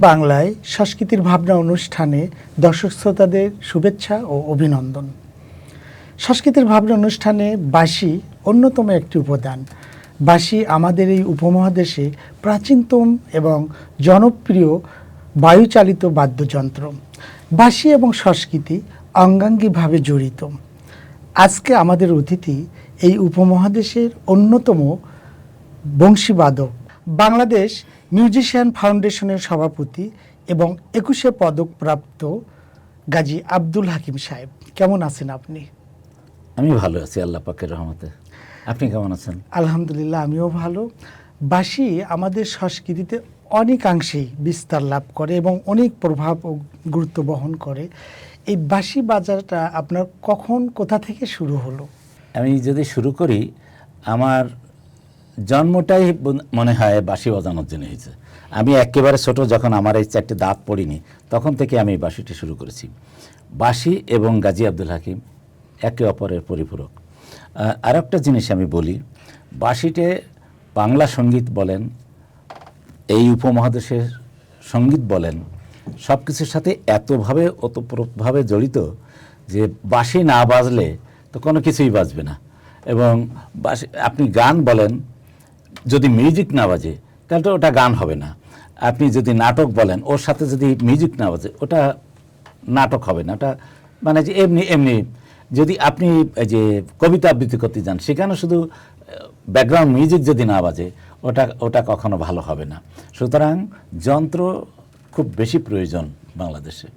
বাংলায় সংস্কৃতির ভাবনা অনুষ্ঠানে দর্শক শ্রোতাদের শুভেচ্ছা ও অভিনন্দন। সংস্কৃতির ভাবনা অনুষ্ঠানে বাঁশি অন্যতম একটি উপাদান। বাঁশি আমাদের এই উপমহাদেশে প্রাচীনতম এবং জনপ্রিয় বায়ুচালিত বাদ্যযন্ত্র। বাঁশি এবং সংস্কৃতি অঙ্গাঙ্গিভাবে জড়িত। আজকে আমাদের অতিথি এই উপমহাদেশের অন্যতম বংশীবাদক, বাংলাদেশ মিউজিশিয়ান ফাউন্ডেশনের সভাপতি এবং 21 পদকপ্রাপ্ত গাজী আব্দুল হাকিম সাহেব। কেমন আছেন আপনি? আমি ভালো আছি আল্লাহ পাকের রহমতে। আপনি কেমন আছেন? আলহামদুলিল্লাহ, আমিও ভালো। বাঁশি আমাদের সংস্কৃতিতে অনেকাংশেই বিস্তার লাভ করে এবং অনেক প্রভাব ও গুরুত্ব বহন করে। এই বাঁশি বাজাটা আপনার কখন, কোথা থেকে শুরু হলো? আমি যদি শুরু করি, আমার জন্মটাই মনে হয় বাঁশি বাজানোর জন্য হয়েছে। আমি একেবারে ছোট, যখন আমার এই 4টে দাঁত পড়িনি, তখন থেকে আমি বাঁশিটি শুরু করেছি। বাঁশি এবং গাজী আব্দুল হাকিম একে অপরের পরিপূরক। আর একটা জিনিস আমি বলি, বাঁশিতে বাংলা সঙ্গীত বলেন, এই উপমহাদেশের সঙ্গীত বলেন, সব কিছুর সাথে এতভাবে ওতপ্রোতভাবে জড়িত যে বাঁশি না বাজলে তো কোনো কিছুই বাজবে না। এবং বাঁশি, আপনি গান বলেন, যদি মিউজিক না বাজে তাহলে তো ওটা গান হবে না। আপনি যদি নাটক বলেন, ওর সাথে যদি মিউজিক না বাজে ওটা নাটক হবে না। ওটা মানে যে এমনি এমনি। যদি আপনি যে কবিতা আবৃত্তি করতে যান, সেখানে শুধু ব্যাকগ্রাউন্ড মিউজিক যদি না বাজে ওটা কখনো ভালো হবে না। সুতরাং যন্ত্র খুব বেশি প্রয়োজন বাংলাদেশে।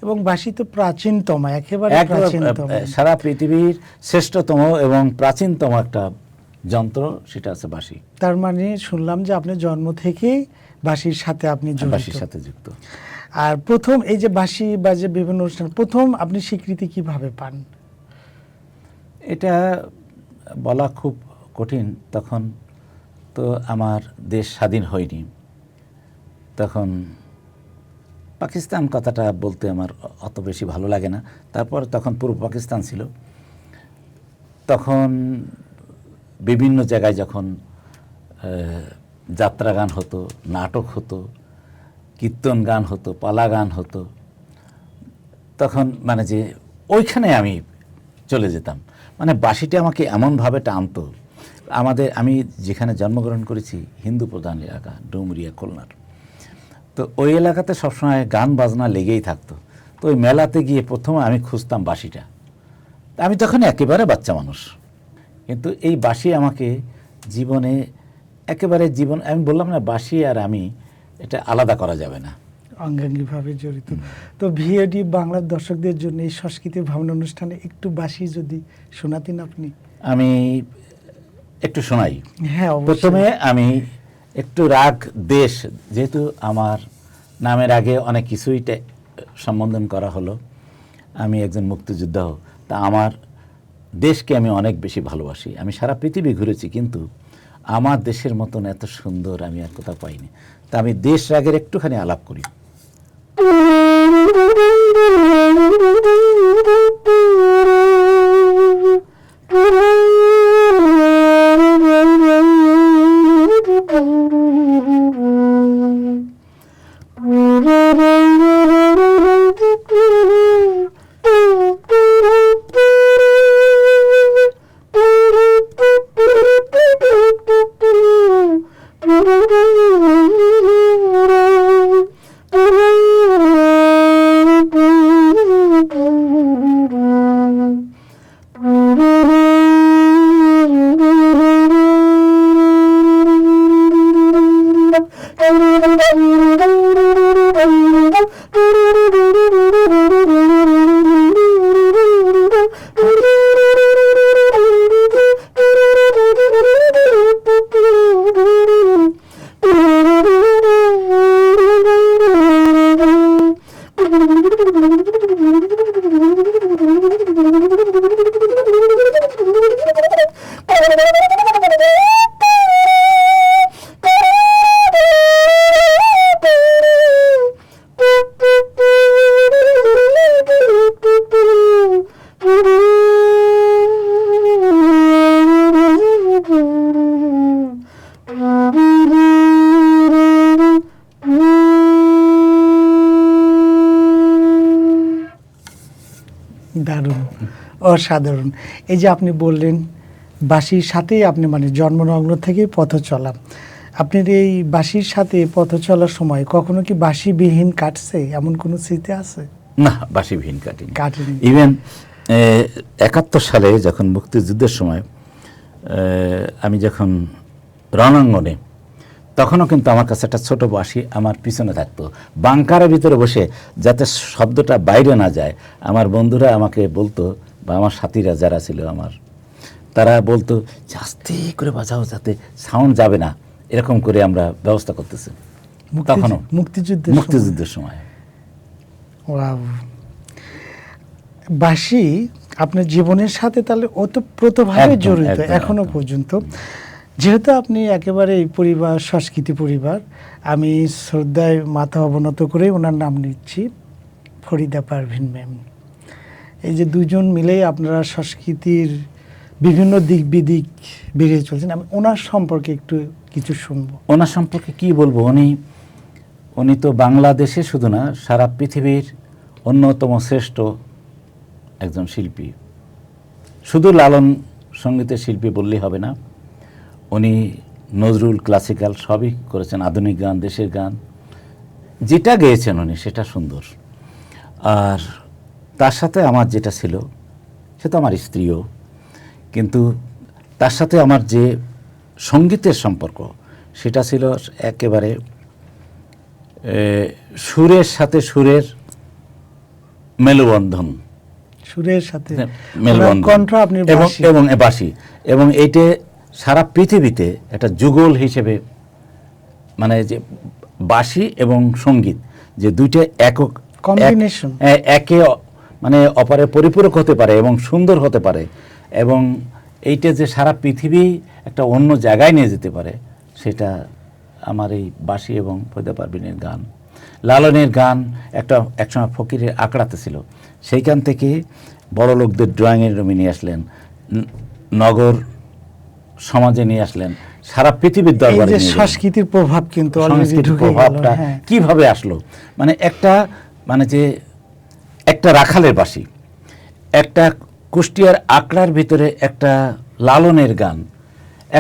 এবং বাঁশি তো প্রাচীনতম, একেবারে প্রাচীনতম, সারা পৃথিবীর শ্রেষ্ঠতম এবং প্রাচীনতম একটা যন্ত্র, সেটা আছে বাঁশি। তার মানে শুনলাম যে আপনার জন্ম থেকেই বাঁশির সাথে আপনি বাঁশির সাথে যুক্ত। আর প্রথম এই যে বাঁশি বাজে বিভিন্ন অনুষ্ঠান, প্রথম আপনি স্বীকৃতি কিভাবে পান? এটা বলা খুব কঠিন। তখন তো আমার দেশ স্বাধীন হয়নি। তখন পাকিস্তান কথাটা বলতে আমার অত বেশি ভালো লাগে না। তারপর তখন পূর্ব পাকিস্তান ছিল। তখন বিভিন্ন জায়গায় যখন যাত্রা গান হতো, নাটক হতো, কীর্তন গান হতো, পালা গান হতো, তখন মানে যে ওইখানে আমি চলে যেতাম। মানে বাঁশিটা আমাকে এমনভাবে টানতো। আমি যেখানে জন্মগ্রহণ করেছি হিন্দু প্রধান এলাকা, ডুমুরিয়া, খুলনার। তো ওই এলাকাতে সবসময় গান বাজনা লেগেই থাকতো। তো ওই মেলাতে গিয়ে প্রথমে আমি খুঁজতাম বাঁশিটা। আমি তখন একেবারে বাচ্চা মানুষ, কিন্তু এই বাঁশি আমাকে জীবনে একেবারে আমি বললাম না, বাঁশি আর আমি এটা আলাদা করা যাবে না, অঙ্গাঙ্গিভাবে জড়িত। তো ভিএডি বাংলার দর্শকদের জন্য এই সংস্কৃতির ভাবনা অনুষ্ঠানে একটু বাঁশি যদি শোনাতেন আপনি। আমি একটু শোনাই। হ্যাঁ, প্রথমে আমি একটু রাগ দেশ, যেহেতু আমার নামের আগে অনেক কিছুই সম্বোধন করা হলো, আমি একজন মুক্তিযোদ্ধা, তা আমার দেশকে আমি অনেক বেশি ভালোবাসি। আমি সারা পৃথিবী ঘুরেছি, কিন্তু আমার দেশের মতন এত সুন্দর আমি আর কোথাও পাইনি। তা আমি দেশ রাগের একটুখানি আলাপ করি। দারুণ, অসাধারণ। এই যে আপনি বললেন বাঁশির সাথেই আপনি মানে জন্মলগ্ন থেকেই পথ চলা, আপনার এই বাঁশির সাথে পথ চলার সময় কখনো কি বাঁশিবিহীন কাটছে, এমন কোনো স্মৃতি আছে? না, বাঁশিবিহীন কাটিনি। কাটেনি। ইভেন 71 সালে যখন মুক্তিযুদ্ধের সময় আমি যখন রণাঙ্গনে, তখনও কিন্তু আমার কাছে একটা ছোট বাঁশি আমার পিছনে থাকতো, বাংকারের ভিতরে বসে, যাতে শব্দটা বাইরে না যায়। আমার বন্ধুরা আমাকে বলতো, বা আমার সাথীরা যারা ছিল আমার, তারা বলতো যে আস্তে করে বাজাও, যাতে সাউন্ড যাবে না, এরকম করে আমরা ব্যবস্থা করতেছি তখনও মুক্তিযুদ্ধের সময়। ওয়াও, বাঁশি আপনার জীবনের সাথে তাহলে ওতপ্রোতভাবে একদম, জড়িত একদম, এখনো একদম। পর্যন্ত। যেহেতু আপনি একেবারে এই পরিবার, সংস্কৃতি পরিবার, আমি শ্রদ্ধায় মাথা অবনত করে ওনার নাম নিচ্ছি, ফরিদা পারভিন ম্যাম। এই যে দুজন মিলেই আপনারা সংস্কৃতির বিভিন্ন দিক বিদিক বেরিয়ে চলছেন, আমি ওনার সম্পর্কে একটু কিছু শুনবো। ওনার সম্পর্কে কি বলবো, উনি তো বাংলাদেশে শুধু না, সারা পৃথিবীর অন্যতম শ্রেষ্ঠ একজন শিল্পী। শুধু লালন সঙ্গীতের শিল্পী বললেই হবে না, উনি নজরুল, ক্লাসিক্যাল সবই করেছেন, আধুনিক গান, দেশের গান, যেটা গেয়েছেন উনি সেটা সুন্দর। আর তার সাথে আমার যেটা ছিল, সে তো আমার স্ত্রীও, কিন্তু তার সাথে আমার যে সঙ্গীতের সম্পর্ক, সেটা ছিল একেবারে সুরের সাথে সুরের মেলবন্ধন, সুরের সাথে মেলবন্ধন, কণ্ঠ, আপনি বাঁশি। এবং বাঁশি, এবং এইটা সারা পৃথিবীতে একটা যুগল হিসেবে, মানে যে বাঁশি এবং সঙ্গীত, যে দুইটা একক কম্বিনেশন, একে মানে অপরের পরিপূরক হতে পারে এবং সুন্দর হতে পারে, এবং এইটা যে সারা পৃথিবী একটা অন্য জায়গায় নিয়ে যেতে পারে, সেটা আমার এই বাঁশি এবং ফরিদা পারভিনের গান। লালনের গান একসময় ফকিরের আঁকড়াতে ছিল, সেইখান থেকে বড় লোকদের ড্রয়িংয়ের রুমে নিয়ে আসলেন, নগর সমাজে নিয়ে আসলেন, সারা পৃথিবীর দরবারে নিয়ে গেলেন। সংস্কৃতির প্রভাব কিন্তু সংস্কৃতির প্রভাবটা কিভাবে আসলো, মানে একটা রাখালের বাঁশি, একটা কুষ্টিয়ার আঁকড়ার ভিতরে একটা লালনের গান,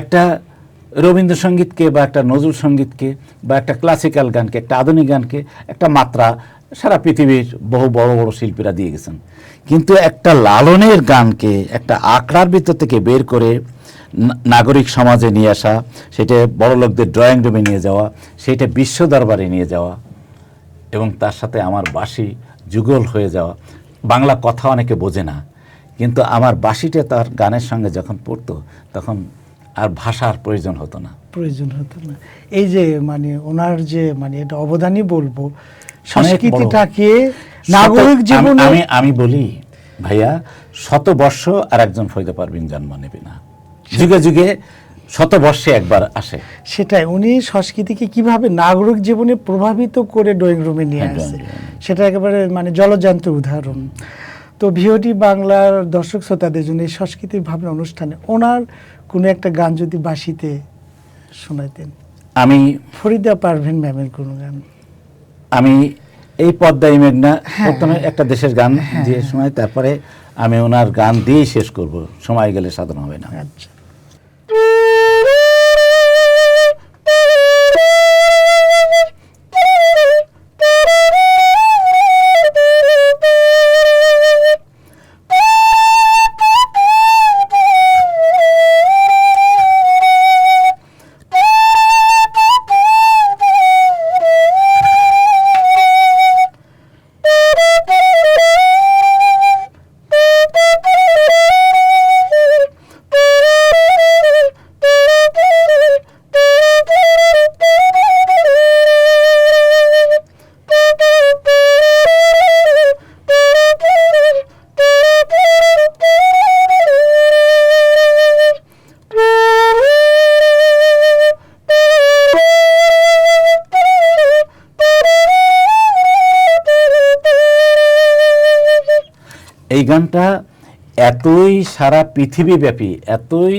একটা রবীন্দ্রসঙ্গীতকে বা একটা নজরুল সঙ্গীতকে বা একটা ক্লাসিক্যাল গানকে, একটা আধুনিক গানকে একটা মাত্রা সারা পৃথিবীর বহু বড় বড় শিল্পীরা দিয়ে গেছেন। কিন্তু একটা লালনের গানকে একটা আঁকড়ার ভিতর থেকে বের করে নাগরিক সমাজে নিয়ে আসা, সেটা বড় লোকদের ড্রয়িং রুমে নিয়ে যাওয়া, সেটা বিশ্ব দরবারে নিয়ে যাওয়া, এবং তার সাথে আমার বাঁশি যুগল হয়ে যাওয়া। বাংলা কথা অনেকে বোঝে না, কিন্তু আমার বাঁশিটা তার গানের সঙ্গে যখন পড়তো, তখন আর ভাষার প্রয়োজন হতো না। এই যে মানে ওনার যে মানে এটা অবদানই বলবো, সংস্কৃতিটাকে নাগরিক জীবনে, আমি বলি ভাইয়া, 100 বর্ষ আর একজন ফরিদা পারভিন জন্ম নেবে না, যুগে যুগে 100 বর্ষে একবার আসে। সেটাই, উনি সংস্কৃতিকে কিভাবে নাগরিক জীবনে প্রভাবিত করে ড্রয়িং রুমে নিয়ে আসে, সেটা একেবারে মানে জলজান্ত উদাহরণ। তো ভিওটি বাংলার দর্শক শ্রোতাদের জন্য এই সংস্কৃতির ভাবনা অনুষ্ঠানে ওনার কোনো একটা গান যদি বাঁশিতে শোনাইতেন, আমি ফরিদা পারভিন ম্যামের কোনো গান। আমি এই পদ্মাই মেঘনা প্রথমে একটা দেশের গান দিয়ে শোনাই, তারপরে আমি ওনার গান দিয়েই শেষ করব, সময় গেলে সাধন হবে না। আচ্ছা। এই গানটা এতই সারা পৃথিবীব্যাপী, এতই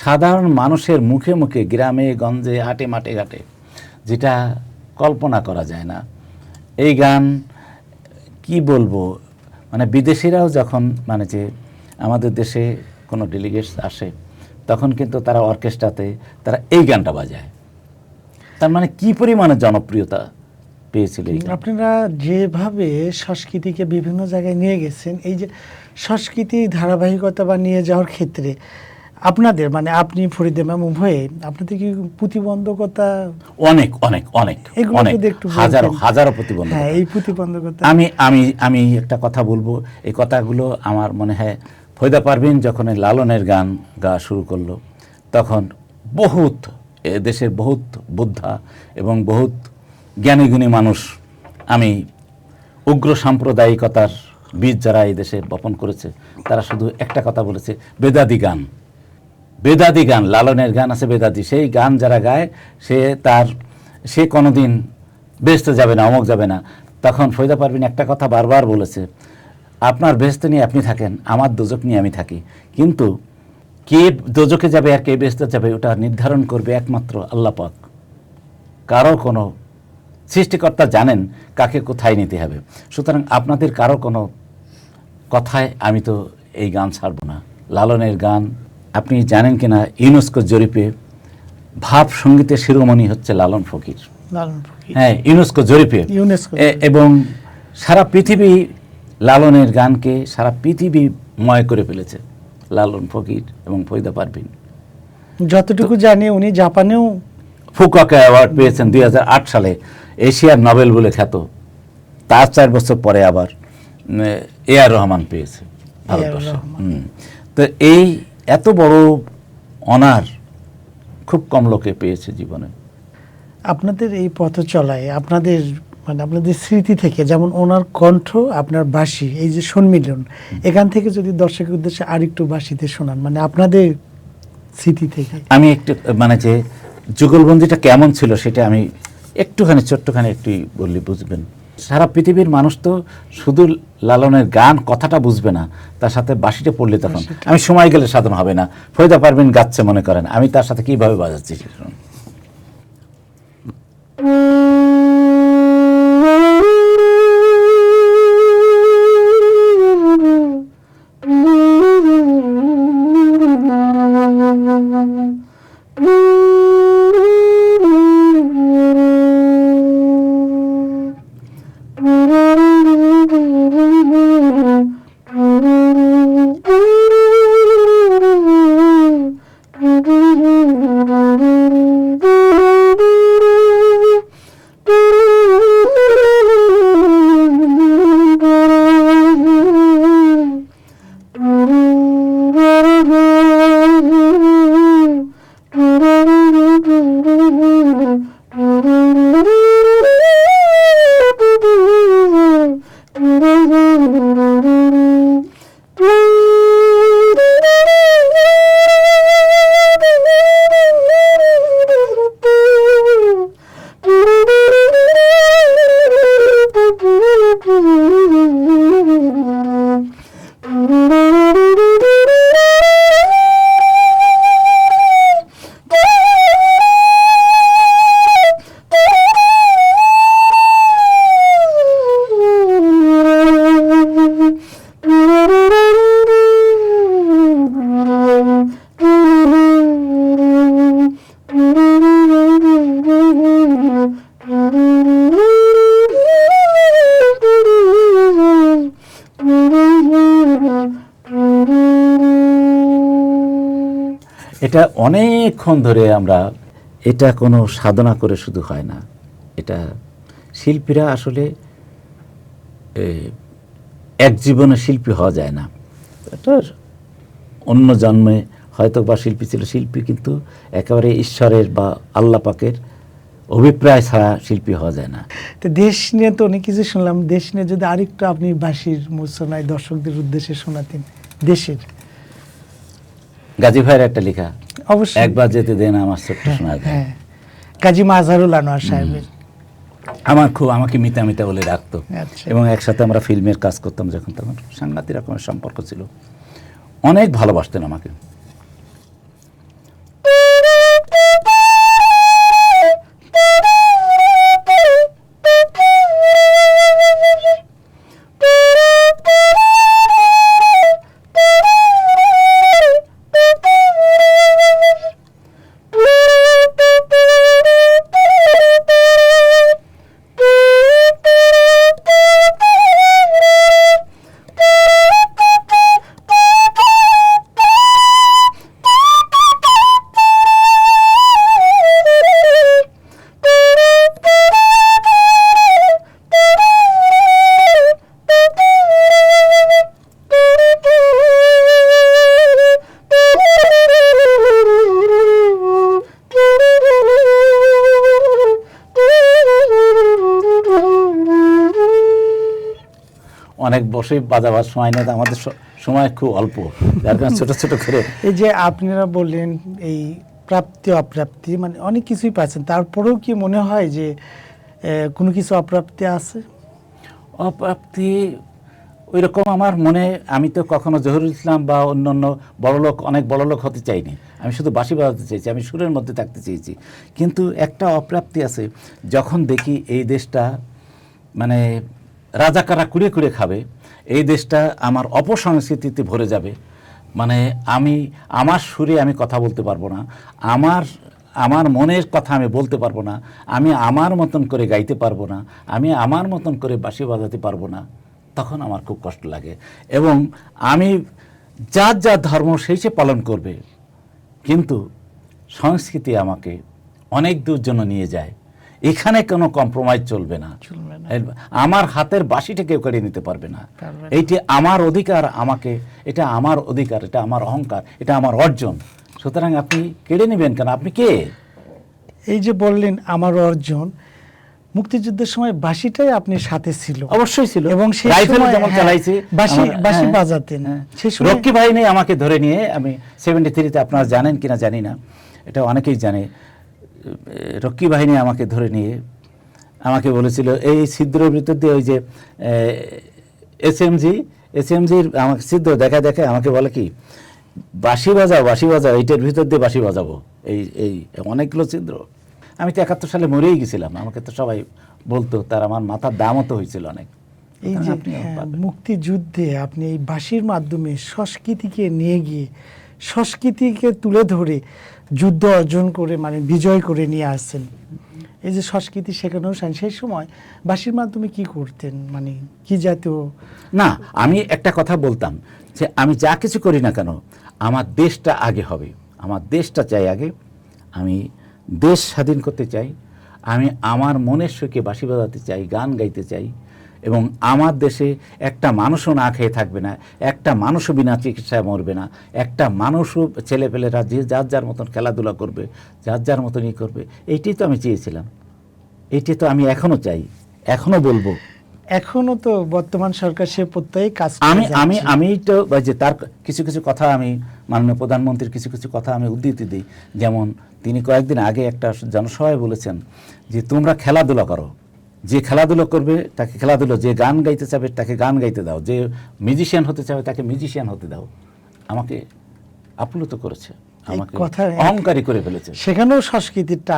সাধারণ মানুষের মুখে মুখে, গ্রামে গঞ্জে, হাটে মাঠে ঘাটে, যেটা কল্পনা করা যায় না। এই গান কি বলবো, মানে বিদেশিরাও যখন মানে যে আমাদের দেশে কোনো ডেলিগেটস আসে তখন কিন্তু তারা অর্কেস্ট্রাতে তারা এই গানটা বাজায়। তার মানে কি পরিমাণে জনপ্রিয়তা পেয়েছিল এই গান। আপনারা যেভাবে সংস্কৃতিকে বিভিন্ন জায়গায় নিয়ে গেছেন, এই যে সংস্কৃতি ধারাবাহিকতা বা নিয়ে যাওয়ার ক্ষেত্রে আপনাদের মানে আপনি ফরিদে ম্যাম উভয়ে আপনাদের কি প্রতিবন্ধকতা? অনেক অনেক অনেক এগুলো অনেক যদি একটু হাজারো বলতেন। হাজারো প্রতিবন্ধকতা। হ্যাঁ, এই প্রতিবন্ধকতা আমি আমি আমি একটা কথা বলবো, এই কথাগুলো আমার মনে হয় ফয়দা পারভিন যখন এই লালনের গান গাওয়া শুরু করলো তখন বহুত দেশের বহুত বুদ্ধা এবং বহুত জ্ঞানীগুণী মানুষ, আমি উগ্র সাম্প্রদায়িকতার বীজ যারা এই দেশে বপন করেছে তারা শুধু একটা কথা বলেছে, বেদাদি গান। বেদাদি গান, লালনের গান আছে বেদাদি, সেই গান যারা গায় সে কোনোদিন বেহেশতে যাবে না, অমুক যাবে না। তখন ফয়দা পারভিন একটা কথা বারবার বলেছে, আপনার বেহেশতে নিয়ে আপনি থাকেন, আমার দোজক নিয়ে আমি থাকি, কিন্তু কে দোজকে যাবে আর কে বেহেশতে যাবে ওটা নির্ধারণ করবে একমাত্র আল্লাহ পাক। কারো কোনো সৃষ্টিকর্তা জানেন কাকে কোথায় নিতে হবে। সুতরাং আপনাদের কারো কোনো কথায় আমি তো এই গান ছাড়ব না। লালনের গান আপনি জানেন কিনা, ইউনেস্কো জরিপে ভাব সঙ্গীতের শিরোমণি হচ্ছে লালন ফকির। লালন ফকির। হ্যাঁ, ইউনেস্কো জরিপে। এবং সারা পৃথিবী লালনের গানকে সারা পৃথিবীময় করে ফেলেছে লালন ফকির এবং ফরিদা পারভিন। যতটুকু জানি উনি জাপানেও ফুকুওকা অ্যাওয়ার্ড পেয়েছেন 2008 সালে, এশিয়ার নোবেল বলে খ্যাত। তার 4 বছর পরে আবার এআর রহমান পেয়েছে ভারতবর্ষে। তো এই এত বড় অনার খুব কম লোকে পেয়েছে জীবনে। আপনাদের এই পথ চলায় আপনাদের মানে আপনাদের স্মৃতি থেকে, যেমন ওনার কণ্ঠ, আপনার বাঁশি, এই যে সম্মিলন, এখান থেকে যদি দর্শকের উদ্দেশ্যে আরেকটু বাঁশিতে শোনান, মানে আপনাদের স্মৃতি থেকে। আমি একটু মানে যে যুগলবন্দিটা কেমন ছিল সেটা আমি একটুখানি ছোট্টখানি একটু বললে বুঝবেন। সারা পৃথিবীর মানুষ তো শুধু লালনের গান কথাটা বুঝবে না, তার সাথে বাঁশিটা পড়লে তখন আমি সময় গেলে সাধন হবে না। ফরিদা পারভিন গাচ্ছে মনে করেন, আমি তার সাথে কিভাবে বাজাচ্ছি শুনুন। এটা অনেকক্ষণ ধরে আমরা, এটা কোনো সাধনা করে শুধু হয় না, এটা শিল্পীরা আসলে এক জীবনে শিল্পী হওয়া যায় না। এটা অন্য জন্মে হয়তো বা শিল্পী ছিল, শিল্পী কিন্তু একেবারে ঈশ্বরের বা আল্লাহ পাকের অভিপ্রায় ছাড়া শিল্পী হওয়া যায় না। তো দেশ নিয়ে তো অনেক কিছু শুনলাম, দেশ নিয়ে যদি আরেকটু আপনি বাঁশির মূর্ছনায় দর্শকদের উদ্দেশ্যে শোনাতেন দেশের। গাজী ভাইয়ের একটা লেখা, অবশ্যই, একবার যেতে দেন আমার ছোট্ট সোনার গায়ে। হ্যাঁ, কাজী মাজহারুল আনোয়ার সাহেবের। আমাকে মিতা মিতা বলে ডাকতো। আচ্ছা। এবং একসাথে আমরা ফিল্মের কাজ করতাম যখন, তখন সাংঘাতিক রকমের সম্পর্ক ছিল, অনেক ভালোবাসতেন আমাকে। অনেক বসে বাজাবার সময় নেই, আমাদের সময় খুব অল্প, যার কারণে ছোট ছোট করে। এই যে আপনারা বললেন এই প্রাপ্তি অপ্রাপ্তি মানে অনেক কিছুই পাচ্ছেন, তারপরেও কি মনে হয় যে কোনো কিছু অপ্রাপ্তি আছে? অপ্রাপ্তি ওই রকম আমার মনে, আমি তো কখনো জহুরুল ইসলাম বা অন্য বড়লোক, অনেক বড়লোক হতে চাইনি। আমি শুধু বাঁশি বাজাতে চেয়েছি, আমি সুরের মধ্যে থাকতে চেয়েছি। কিন্তু একটা অপ্রাপ্তি আছে, যখন দেখি এই দেশটা মানে রাজাকাররা কুড়ে কুড়ে খাবে, এই দেশটা আমার অপসংস্কৃতিতে ভরে যাবে, মানে আমি আমার সুরে আমি কথা বলতে পারবো না, আমার মনের কথা আমি বলতে পারবো না, আমি আমার মতন করে গাইতে পারবো না, আমি আমার মতন করে বাঁশি বাজাতে পারবো না, তখন আমার খুব কষ্ট লাগে। এবং আমি যার যার ধর্ম সেই সে পালন করবে, কিন্তু সংস্কৃতি আমাকে অনেক দূর জন্য নিয়ে যায়। এখানে কোনো কম্প্রোমাইজ চলবে না। আমার হাতের বাঁশিটা কেউ কেড়ে নিতে পারবে না। এইটি আমার অধিকার, এটা আমার অধিকার, এটা আমার অহংকার, এটা আমার অর্জন। সুতরাং আপনি কেড়ে নেবেন কেন? আপনি কে? এই যে বললেন আমার অর্জন, মুক্তিযুদ্ধের সময় বাঁশিটাই আপনি সাথে ছিল। অবশ্যই ছিল, এবং সেই রাইফেল সময় যেমন চালাইছি, বাঁশি বাজাতেন। সেই সময় রক্ষী বাহিনী আমাকে ধরে নিয়ে, আমি 73-তে, আপনারা জানেন কিনা জানি না, এটা অনেকেই জানে, রক্ষী বাহিনী আমাকে ধরে নিয়ে আমাকে বলেছিল এই ছিদ্রের ভিতর দিয়ে, ওই যে এসএমজির আমাকে ছিদ্র দেখা দেখে আমাকে বলে কি, বাঁশি বাজাও, এইটার ভিতর দিয়ে বাঁশি বাজাবো, এই অনেকগুলো ছিদ্র। আমি তো 71 সালে মরেই গেছিলাম, আমাকে তো সবাই বলতো, তার আমার মাথার দামও তো হয়েছিল অনেক। এই যে মুক্তিযুদ্ধে আপনি এই বাঁশির মাধ্যমে সংস্কৃতিকে নিয়ে গিয়ে, সংস্কৃতিকে তুলে ধরে যুদ্ধ অর্জন করে মানে বিজয় করে নিয়ে আসছেন। এই যে সংস্কৃতি শেখানোর সেই সময় বাঁশির মাধ্যমে কি করতেন, মানে কি জাতীয়? না, আমি একটা কথা বলতাম যে আমি যা কিছু করি না কেন, আমার দেশটা আগে হবে, আমার দেশটা চাই আগে, আমি দেশ স্বাধীন করতে চাই, আমি আমার মনের সুখে বাঁশি বাজাতে চাই, গান গাইতে চাই, এবং আমার দেশে একটা মানুষও না খেয়ে থাকবে না, একটা মানুষও বিনা চিকিৎসায় মরবে না, একটা মানুষও ছেলেপেলেরা যে যার যার মতন খেলাধুলা করবে, যার যার মতন ই করবে। এইটাই তো আমি চেয়েছিলাম, এইটাই তো আমি এখনো চাই, এখনো বলবো। এখনো তো বর্তমান সরকার সে প্রত্যেক কাজ আমি তো যে তার কিছু কিছু কথা, আমি মাননীয় প্রধানমন্ত্রীর কিছু কিছু কথা আমি উদ্ধৃতি দিই। যেমন তিনি কয়েকদিন আগে একটা জনসভায় বলেছেন যে তোমরা খেলাধুলা করো, যে খেলাধুলো করবে তাকে খেলাধুলো, যে গান গাইতে চাবে তাকে গান গাইতে দাও, যে মিউজিশিয়ান হতে চাবে তাকে মিউজিশিয়ান হতে দাও। আমাকে আপ্লুত করেছে, আমাকে অহংকারী করে ফেলেছে। সেখানেও সংস্কৃতিটা,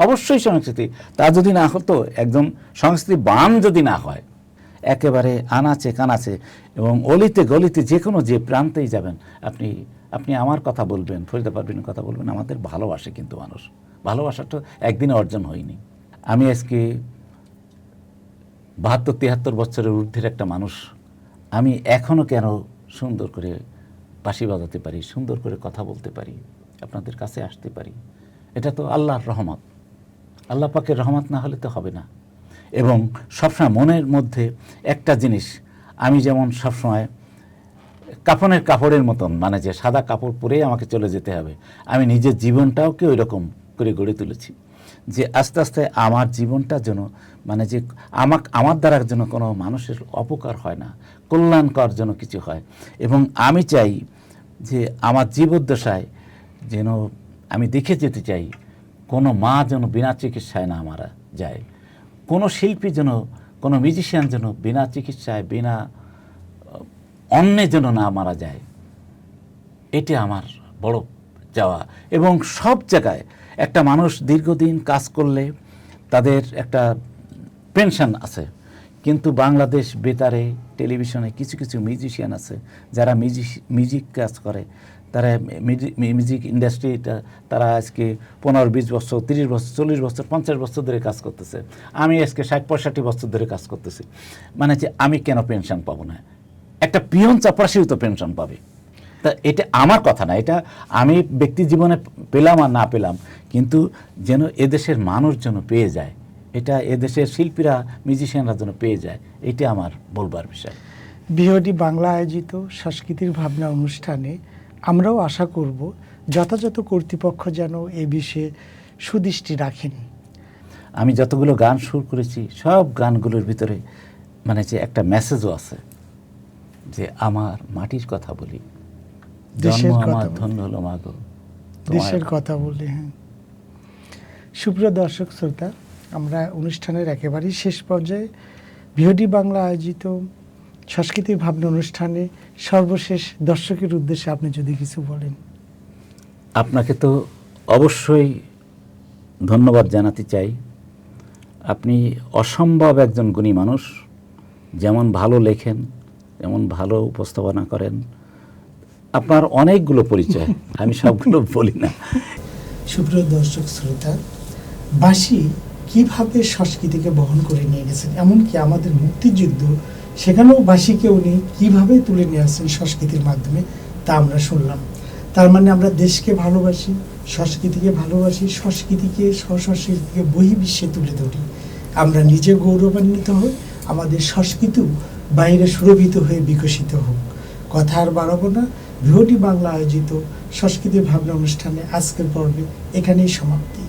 অবশ্যই সংস্কৃতি। তা যদি না হতো, একদম সংস্কৃতি বান যদি না হয়, একেবারে আনাচে কানাচে এবং অলিতে গলিতে যে কোনো যে প্রান্তেই যাবেন, আপনি আমার কথা বলবেন, ফরিদা পারভীনের কথা বলবেন, আমাদের ভালোবাসে কিন্তু মানুষ। ভালোবাসাটা একদিনে অর্জন হয়নি। আমি আজকে 72-73 বছরের ঊর্ধ্বের একটা মানুষ, আমি এখনও কেন সুন্দর করে বাঁশি বাজাতে পারি, সুন্দর করে কথা বলতে পারি, আপনাদের কাছে আসতে পারি, এটা তো আল্লাহর রহমত। আল্লাহ পাকের রহমত না হলে তো হবে না। এবং সবসময় মনের মধ্যে একটা জিনিস, আমি যেমন সবসময় কাপড়ের মতন, মানে যে সাদা কাপড় পরেই আমাকে চলে যেতে হবে, আমি নিজের জীবনটাওকে ওই রকম করে গড়ে তুলেছি যে আস্তে আস্তে আমার জীবনটা যেন, মানে যে আমার দ্বারা যেন কোনো মানুষের অপকার হয় না, কল্যাণকর যেন কিছু হয়। এবং আমি চাই যে আমার জীবদ্দশায় যেন আমি দেখে যেতে চাই কোনো মা যেন বিনা চিকিৎসায় না মারা যায়, কোনো শিল্পী যেন, কোনো মিউজিশিয়ান যেন বিনা চিকিৎসায়, বিনা অন্নে যেন না মারা যায়। এটি আমার বড় চাওয়া। এবং সব জায়গায় একটা মানুষ দীর্ঘদিন কাজ করলে তাদের একটা পেনশন আছে, কিন্তু বাংলাদেশ বেতারে, টেলিভিশনে কিছু কিছু মিউজিশিয়ান আছে যারা মিউজিক কাজ করে, তারা মিউজিক ইন্ডাস্ট্রিটা তারা আজকে 15-20 বছর, 30 বছর, 40 বছর, 50 বছর ধরে কাজ করতেছে। আমি আজকে 60-65 বছর ধরে কাজ করতেছি। মানে যে আমি কেন পেনশন পাবো না? একটা পিয়ন চাপরাশিও তো পেনশন পাবে। তা এটা আমার কথা না, এটা আমি ব্যক্তি জীবনে পেলাম আর না পেলাম, কিন্তু যেন এদেশের মানুষ যেন পেয়ে যায়, এটা এদেশের শিল্পীরা, মিউজিশিয়ানরা যেন পেয়ে যায়, এটা আমার বলবার বিষয়। বিওডি বাংলা আয়োজিত সংস্কৃতির ভাবনা অনুষ্ঠানে আমরাও আশা করব যথাযথ কর্তৃপক্ষ যেন এ বিষয়ে সুদৃষ্টি রাখেন। আমি যতগুলো গান সুর করেছি, সব গানগুলোর ভিতরে মানে যে একটা মেসেজও আছে যে আমার মাটির কথা বলি, দেশের জন্ম কথা আমার বলি। ধন্য হলো মাগো দেশের কথা বলি। হ্যাঁ, সুপ্রিয় দর্শক শ্রোতা, আমরা অনুষ্ঠানের একেবারেই শেষ পর্যায়ে ভিওডি বাংলা আয়োজিত সংস্কৃতির ভাবনা অনুষ্ঠানে সর্বশেষ দর্শকের উদ্দেশ্যে আপনি যদি কিছু বলেন। আপনাকে তো অবশ্যই ধন্যবাদ জানাতে চাই। আপনি অসম্ভব একজন গুণী মানুষ, যেমন ভালো লেখেন, যেমন ভালো উপস্থাপনা করেন। আপনার অনেকগুলো পরিচয়, আমি সবগুলো বলি না। সুপ্রিয় দর্শক শ্রোতা, বাঁশি কিভাবে সংস্কৃতিকে বহন করে নিয়ে গেছেন, এমনকি আমাদের মুক্তিযুদ্ধ, সেখানেও বাঁশিকে উনি কিভাবে তুলে নিয়ে আসছেন সংস্কৃতির মাধ্যমে, তা আমরা শুনলাম। তার মানে আমরা দেশকে ভালোবাসি, সংস্কৃতিকে ভালোবাসি, সংস্কৃতিকে সংস্কৃতিকে বহির্বিশ্বে তুলে ধরি। আমরা নিজে গৌরবান্বিত হই, আমাদের সংস্কৃতিও বাইরে সুরভিত হয়ে বিকশিত হোক। কথা আর বাড়াবো না, ভিওডি বাংলা আয়োজিত সংস্কৃতির ভাবনা অনুষ্ঠানে আজকের পর্বে এখানেই সমাপ্তি।